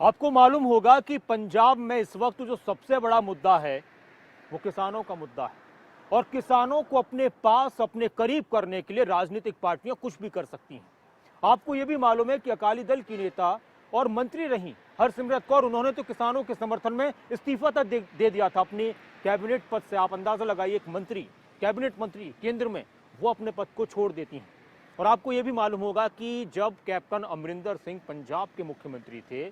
आपको मालूम होगा कि पंजाब में इस वक्त जो सबसे बड़ा मुद्दा है वो किसानों का मुद्दा है और किसानों को अपने पास अपने करीब करने के लिए राजनीतिक पार्टियां कुछ भी कर सकती हैं। आपको यह भी मालूम है कि अकाली दल की नेता और मंत्री रही हरसिमरत कौर, उन्होंने तो किसानों के समर्थन में इस्तीफा तक दे दिया था अपने कैबिनेट पद से। आप अंदाजा लगाइए, एक मंत्री, कैबिनेट मंत्री केंद्र में, वो अपने पद को छोड़ देती हैं। और आपको यह भी मालूम होगा कि जब कैप्टन अमरिंदर सिंह पंजाब के मुख्यमंत्री थे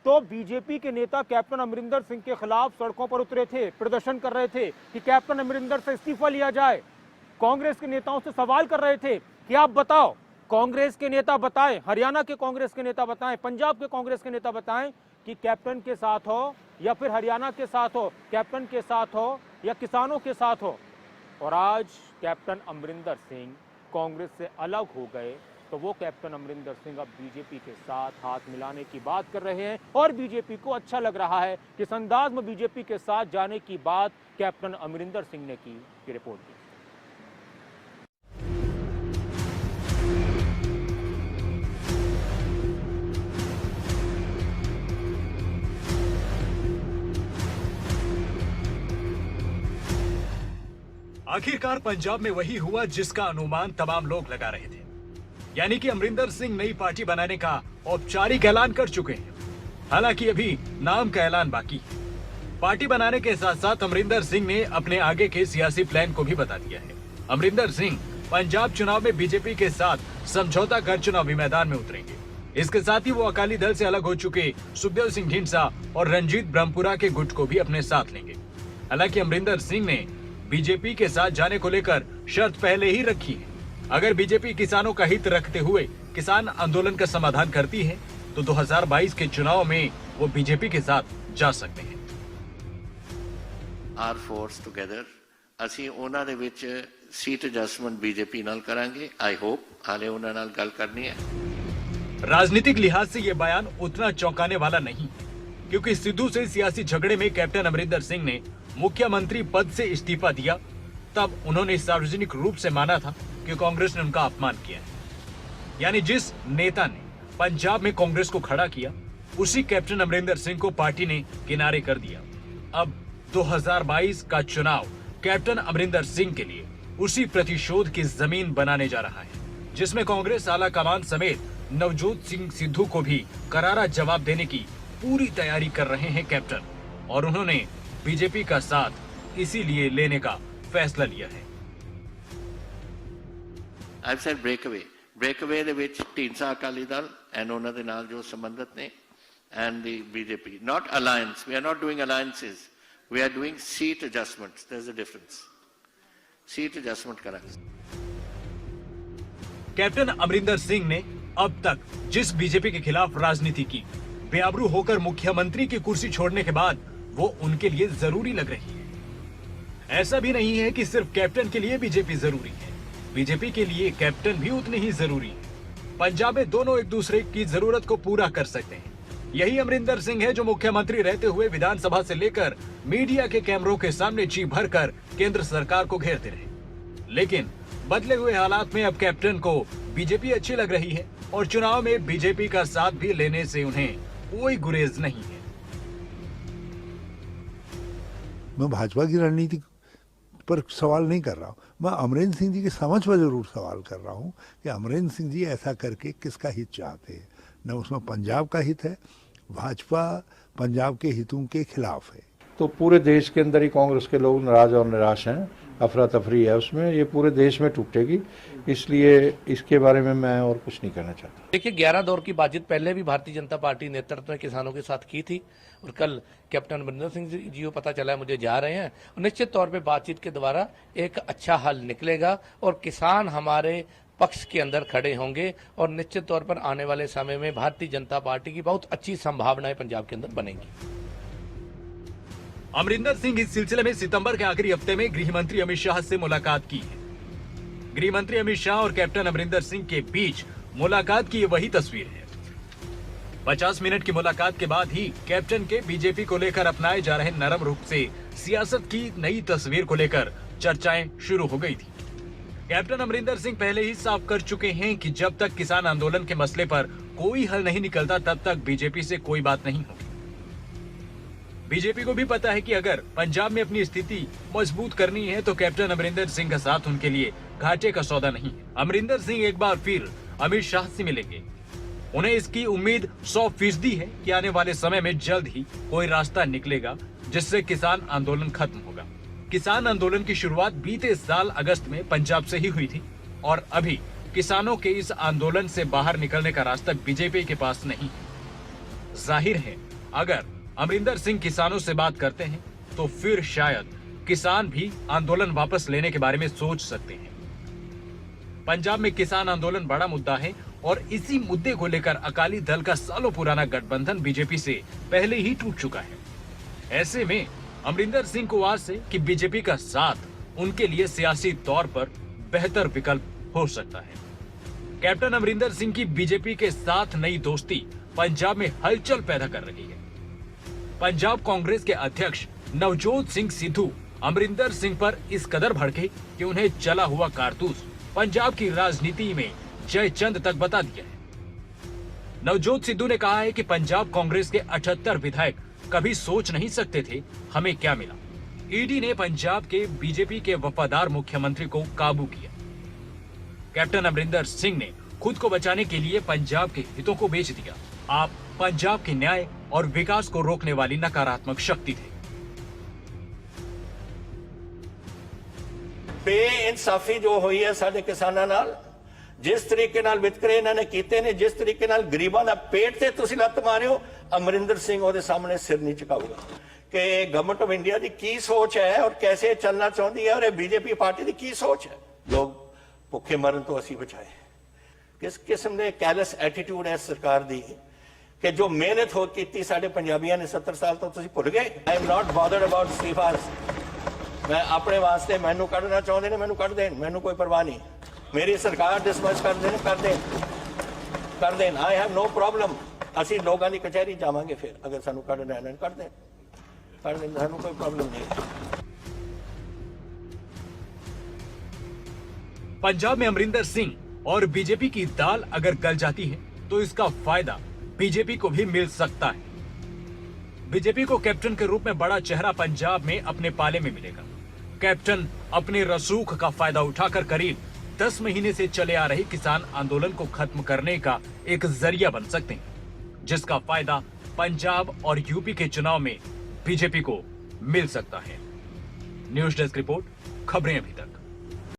तो बीजेपी के नेता कैप्टन अमरिंदर सिंह के खिलाफ सड़कों पर उतरे थे, प्रदर्शन कर रहे थे कि कैप्टन अमरिंदर से इस्तीफा लिया जाए। कांग्रेस के नेताओं से सवाल कर रहे थे कि आप बताओ, कांग्रेस के नेता बताएं, हरियाणा के कांग्रेस के नेता बताएं, पंजाब के कांग्रेस के नेता बताएं कि कैप्टन के साथ हो या फिर हरियाणा के साथ हो, कैप्टन के साथ हो या किसानों के साथ हो। और आज कैप्टन अमरिंदर सिंह कांग्रेस से अलग हो गए तो वो कैप्टन अमरिंदर सिंह अब बीजेपी के साथ हाथ मिलाने की बात कर रहे हैं और बीजेपी को अच्छा लग रहा है कि इस अंदाज में बीजेपी के साथ जाने की बात कैप्टन अमरिंदर सिंह ने की। रिपोर्ट दी। आखिरकार पंजाब में वही हुआ जिसका अनुमान तमाम लोग लगा रहे थे, यानी कि अमरिंदर सिंह नई पार्टी बनाने का औपचारिक ऐलान कर चुके हैं। हालांकि अभी नाम का ऐलान बाकी है। पार्टी बनाने के साथ साथ अमरिंदर सिंह ने अपने आगे के सियासी प्लान को भी बता दिया है। अमरिंदर सिंह पंजाब चुनाव में बीजेपी के साथ समझौता कर चुनावी मैदान में उतरेंगे। इसके साथ ही वो अकाली दल से अलग हो चुके सुखदेव सिंह ढींडसा और रंजीत ब्रह्मपुरा के गुट को भी अपने साथ लेंगे। हालांकि अमरिंदर सिंह ने बीजेपी के साथ जाने को लेकर शर्त पहले ही रखी है। अगर बीजेपी किसानों का हित रखते हुए किसान आंदोलन का समाधान करती है तो 2022 के चुनाव में वो बीजेपी के साथ जा सकते हैं। आर फोर्स टुगेदर ਅਸੀਂ ਉਹਨਾਂ ਦੇ ਵਿੱਚ सीट एडजस्टमेंट बीजेपी ਨਾਲ करांगे। आई होप हाले ਉਹਨਾਂ ਨਾਲ ਗੱਲ करनी है। राजनीतिक लिहाज से ये बयान उतना चौंकाने वाला नहीं, क्योंकि सिद्धू से सियासी झगड़े में कैप्टन अमरिंदर सिंह ने मुख्यमंत्री पद से इस्तीफा दिया। तब उन्होंने सार्वजनिक रूप से माना था कि कांग्रेस ने उनका अपमान किया है। यानी जिस नेता ने पंजाब में कांग्रेस को खड़ा किया, उसी कैप्टन अमरिंदर सिंह को पार्टी ने किनारे कर दिया। अब 2022 का चुनाव कैप्टन अमरिंदर सिंह के लिए उसी प्रतिशोध की जमीन बनाने जा रहा है, जिसमें कांग्रेस आला कमान समेत नवजोत सिंह सिद्धू को भी करारा जवाब देने की पूरी तैयारी कर रहे हैं कैप्टन। और उन्होंने बीजेपी का साथ इसीलिए लेने का फैसला लिया है। I've said breakaway ਦੇ ਵਿੱਚ ਢੀਂਡਸਾ ਅਕਾਲੀ ਦਲ and ਉਹਨਾਂ ਦੇ ਨਾਲ ਜੋ ਸੰਬੰਧਿਤ ਨੇ and the BJP, not alliance. We are not doing alliances. We are doing seat adjustments. There's a difference. Seat adjustment करेंगे। कैप्टन अमरिंदर सिंह ने अब तक जिस बीजेपी के खिलाफ राजनीति की, बेआबरू होकर मुख्यमंत्री की कुर्सी छोड़ने के बाद वो उनके लिए जरूरी लग रही है। ऐसा भी नहीं है कि सिर्फ कैप्टन के लिए बीजेपी जरूरी है, बीजेपी के लिए कैप्टन भी उतनी ही जरूरी है। पंजाब में दोनों एक दूसरे की जरूरत को पूरा कर सकते हैं। यही अमरिंदर सिंह है जो मुख्यमंत्री रहते हुए विधानसभा से लेकर मीडिया के कैमरों के सामने जी भरकर केंद्र सरकार को घेरते रहे। लेकिन बदले हुए हालात में अब कैप्टन को बीजेपी अच्छी लग रही है और चुनाव में बीजेपी का साथ भी लेने से उन्हें कोई गुरेज नहीं है। मैं भाजपा की रणनीति पर सवाल नहीं कर रहा हूँ, मैं अमरिंदर सिंह जी की समझ पर जरूर सवाल कर रहा हूँ कि अमरिंदर सिंह जी ऐसा करके किसका हित चाहते हैं। न उसमें पंजाब का हित है, भाजपा पंजाब के हितों के खिलाफ है। तो पूरे देश के अंदर ही कांग्रेस के लोग नाराज और निराश हैं, अफरा तफरी है उसमें, ये पूरे देश में टूटेगी, इसलिए इसके बारे में मैं और कुछ नहीं कहना चाहता। देखिए, 11 दौर की बातचीत पहले भी भारतीय जनता पार्टी नेतृत्व ने किसानों के साथ की थी और कल कैप्टन अमरिंदर सिंह जी को पता चला है मुझे जा रहे हैं। निश्चित तौर पे बातचीत के द्वारा एक अच्छा हल निकलेगा और किसान हमारे पक्ष के अंदर खड़े होंगे और निश्चित तौर पर आने वाले समय में भारतीय जनता पार्टी की बहुत अच्छी संभावनाएं पंजाब के अंदर बनेंगी। अमरिंदर सिंह इस सिलसिले में सितंबर के आखिरी हफ्ते में गृह मंत्री अमित शाह से मुलाकात की है। गृह मंत्री अमित शाह और कैप्टन अमरिंदर सिंह के बीच मुलाकात की ये वही तस्वीर है। 50 मिनट की मुलाकात के बाद ही कैप्टन के बीजेपी को लेकर अपनाए जा रहे नरम रुख से सियासत की नई तस्वीर को लेकर चर्चाएं शुरू हो गई थी। कैप्टन अमरिंदर सिंह पहले ही साफ कर चुके हैं कि जब तक किसान आंदोलन के मसले पर कोई हल नहीं निकलता तब तक बीजेपी से कोई बात नहीं होगी। बीजेपी को भी पता है कि अगर पंजाब में अपनी स्थिति मजबूत करनी है तो कैप्टन अमरिंदर सिंह का साथ उनके लिए घाटे का सौदा नहीं है। अमरिंदर सिंह एक बार फिर अमित शाह से मिलेंगे। उन्हें इसकी उम्मीद 100% है कि आने वाले समय में जल्द ही कोई रास्ता निकलेगा जिससे किसान आंदोलन खत्म होगा। किसान आंदोलन की शुरुआत बीते साल अगस्त में पंजाब से ही हुई थी और अभी किसानों के इस आंदोलन से बाहर निकलने का रास्ता बीजेपी के पास नहीं है। जाहिर है अगर अमरिंदर सिंह किसानों से बात करते हैं तो फिर शायद किसान भी आंदोलन वापस लेने के बारे में सोच सकते हैं। पंजाब में किसान आंदोलन बड़ा मुद्दा है और इसी मुद्दे को लेकर अकाली दल का सालों पुराना गठबंधन बीजेपी से पहले ही टूट चुका है। ऐसे में अमरिंदर सिंह को आस है कि बीजेपी का साथ उनके लिए सियासी तौर पर बेहतर विकल्प हो सकता है। कैप्टन अमरिंदर सिंह की बीजेपी के साथ नई दोस्ती पंजाब में हलचल पैदा कर रही है। पंजाब कांग्रेस के अध्यक्ष नवजोत सिंह सिद्धू अमरिंदर सिंह पर इस कदर भड़के कि उन्हें चला हुआ कारतूस पंजाब की राजनीति में जयचंद तक बता दिया है। नवजोत सिद्धू ने कहा है कि पंजाब कांग्रेस के 78 विधायक कभी सोच नहीं सकते थे हमें क्या मिला। ईडी ने पंजाब के बीजेपी के वफादार मुख्यमंत्री को काबू किया। कैप्टन अमरिंदर सिंह ने खुद को बचाने के लिए पंजाब के हितों को बेच दिया। आप पंजाब के न्याय और विकास को रोकने वाली नकारात्मक शक्ति थे। ਬੇਇਨਸਾਫੀ ਜੋ ਹੋਈ ਹੈ ਸਾਡੇ ਕਿਸਾਨਾਂ ਨਾਲ, ਜਿਸ ਤਰੀਕੇ ਨਾਲ ਵਿਤਕਰੇ ਇਹਨਾਂ ਨੇ ਕੀਤੇ ਨੇ, ਜਿਸ ਤਰੀਕੇ ਨਾਲ ਗਰੀਬਾਂ ਦਾ ਪੇਟ ਤੇ ਤੁਸੀਂ ਲੱਤ ਮਾਰਿਓ, ਅਮਰਿੰਦਰ ਸਿੰਘ ਉਹਦੇ ਸਾਹਮਣੇ ਸਿਰ ਨਹੀਂ ਝੁਕਾਊਗਾ ਕਿ ਗਵਰਨਮੈਂਟ ਆਫ ਇੰਡੀਆ ਦੀ ਕੀ ਸੋਚ ਹੈ ਔਰ ਕੈਸੇ ਚੱਲਣਾ ਚਾਹੁੰਦੀ ਹੈ ਔਰ ਇਹ ਬੀਜੇਪੀ ਪਾਰਟੀ ਦੀ ਕੀ ਸੋਚ ਹੈ। ਲੋਕ ਭੁੱਖੇ ਮਰਨ ਤੋਂ ਅਸੀਂ ਬਚਾਏ। ਕਿਸ ਕਿਸਮ ਦੇ ਕੈਲਸ ਐਟੀਟਿਊਡ ਹੈ ਸਰਕਾਰ ਦੀ ਕਿ ਜੋ ਮਿਹਨਤ ਹੋ ਕੀਤੀ ਸਾਡੇ ਪੰਜਾਬੀਆਂ ਨੇ 70 ਸਾਲ ਤੋਂ ਤੁਸੀਂ ਭੁੱਲ ਗਏ। I am not bothered about ਅਸਤੀਫਾਸ। मैं अपने वास्ते मैनू कढ़ना चाहते ने मैनू कढ़ देन, मैनू कोई परवाह नहीं। मेरी सरकार डिसमिस कर देन। I have no problem. असी लोगों की कचहरी जावांगे फिर अगर सानू कढ़ना है कढ़ देन, सानू कोई प्रॉब्लम नहीं। पंजाब में अमरिंदर सिंह और बीजेपी की दाल अगर गल जाती है तो इसका फायदा बीजेपी को भी मिल सकता है। बीजेपी को कैप्टन के रूप में बड़ा चेहरा पंजाब में अपने पाले में मिलेगा। कैप्टन अपने रसूख का फायदा उठाकर करीब 10 महीने से चले आ रहे किसान आंदोलन को खत्म करने का एक जरिया बन सकते हैं, जिसका फायदा पंजाब और यूपी के चुनाव में बीजेपी को मिल सकता है। न्यूज डेस्क रिपोर्ट, खबरें अभी तक।